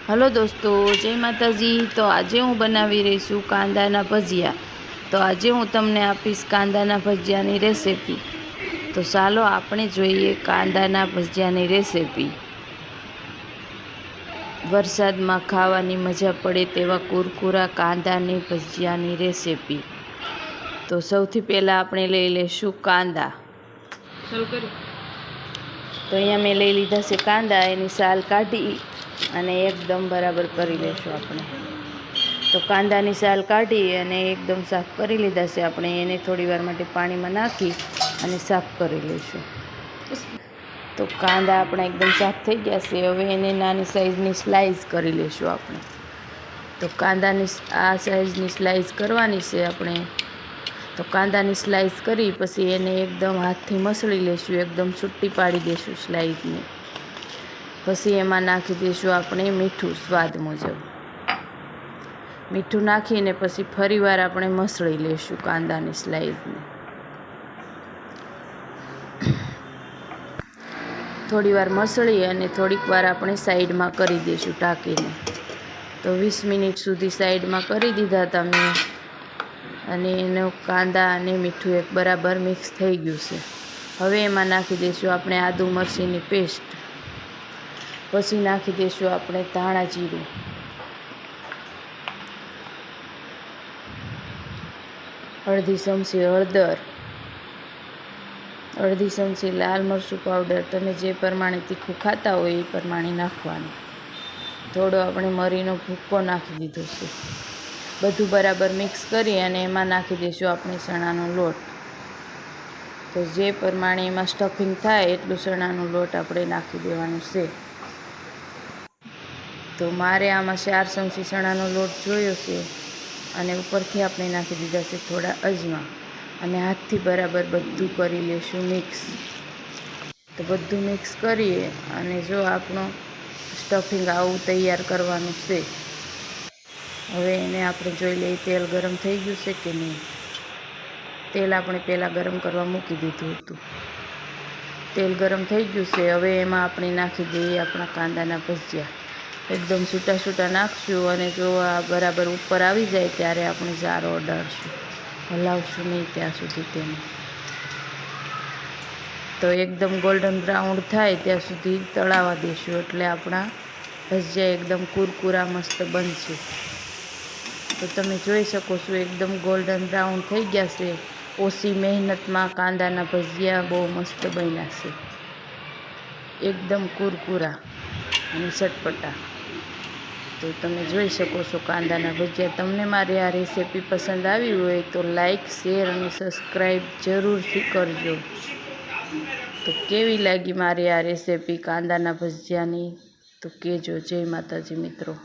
Hello दोस्तों, जय माताजी। तो आज हूँ बनावी रही छूँ कांदाना भजिया। तो आज हूँ तमने आपीश कांदाना भजियानी रेसिपी। तो चालो आपणे जोईए कांदाना भजियानी रेसिपी। वरसाद में खावानी मजा पड़े तेवा कुरकुरा कांदानी भजियानी रेसिपी। तो सौथी पहला आपणे लई लेशुं कांदा। तो अहींया मैं लई लीधा छे कांदा, एनी साल काढी અને એકદમ બરાબર કરી લેશું આપણે। તો કાંદાની સાલ કાઢી અને એકદમ સાફ કરી લીધા છે આપણે। એને થોડી વાર માટે પાણીમાં નાખી અને સાફ કરી લઈશું। તો કાંદા આપણા એકદમ સાફ થઈ ગયા છે। હવે એને નાની સાઈઝની સ્લાઈસ કરી લઈશું આપણે। તો કાંદાની આ સાઈઝની સ્લાઈસ કરવાની છે આપણે। તો કાંદાની સ્લાઈસ કરી પછી એને એકદમ હાથથી મસળી લઈશું, એકદમ છૂટી પાડી દઈશું સ્લાઈસને। પછી એમાં નાખી દઈશું આપણે મીઠું સ્વાદ મુજબ। મીઠું નાખીને પછી ફરીવાર આપણે મસળી લઈશું કાંદાની સ્લાઈસને। થોડીવાર મસળી અને થોડીક વાર આપણે સાઈડમાં કરી દઈશું ઢાંકીને। તો 20 મિનિટ સુધી સાઈડમાં કરી દીધા હતા મેં, અને એનો કાંદા અને મીઠું એક બરાબર મિક્સ થઈ ગયું છે। હવે એમાં નાખી દઈશું આપણે આદુ મરચીની પેસ્ટ। પછી નાખી દઈશું આપણે ધાણા જીરું, અડધી ચમચી હળદર, અડધી ચમચી લાલ મરચું પાવડર। તમે જે પ્રમાણે તીખું ખાતા હોય એ પ્રમાણે નાખવાનું। થોડો આપણે મરીનો ભૂક્કો નાખી દીધો છે। બધું બરાબર મિક્સ કરી અને એમાં નાખી દઈશું આપણે ચણાનો લોટ। તો જે પ્રમાણે એમાં સ્ટફિંગ થાય એટલું ચણાનો લોટ આપણે નાખી દેવાનું છે। તો મારે આમાં 4 ચમચી ચણાનો લોટ જોયો છે, અને ઉપરથી આપણે નાખી દીધા છે થોડા અજમા, અને હાથથી બરાબર બધું કરી લઈશું મિક્સ। તો બધું મિક્સ કરીએ અને જો આપણું સ્ટફિંગ આવું તૈયાર કરવાનું છે। હવે એને આપણે જોઈ લઈએ તેલ ગરમ થઈ ગયું છે કે નહીં। તેલ આપણે પહેલાં ગરમ કરવા મૂકી દીધું હતું। તેલ ગરમ થઈ ગયું છે। હવે એમાં આપણે નાખી દઈએ આપણા કાંદાના ભજીયા। એકદમ છૂટા છૂટા નાખશું, અને જો આ બરાબર ઉપર આવી જાય ત્યારે આપણે જારો અડાડશું, હલાવશું નહીં ત્યાં સુધી તેને। તો એકદમ ગોલ્ડન બ્રાઉન થાય ત્યાં સુધી તળાવા દઈશું, એટલે આપણા ભજીયા એકદમ કુરકુરા મસ્ત બનશે। તો તમે જોઈ શકો છો એકદમ ગોલ્ડન બ્રાઉન થઈ ગયા છે। ઓછી મહેનતમાં કાંદાના ભજીયા બહુ મસ્ત બન્યા છે, એકદમ કુરકુરા અને ચટપટા। તો તમે જોઈ શકો છો કાંદાના ભજીયા। તમને મારી આ રેસિપી પસંદ આવી હોય તો લાઈક, શેર અને સબસ્ક્રાઈબ જરૂરથી કરજો। તો કેવી લાગી મારી આ રેસિપી કાંદાના ભજીયાની તો કહેજો। જય માતાજી મિત્રો।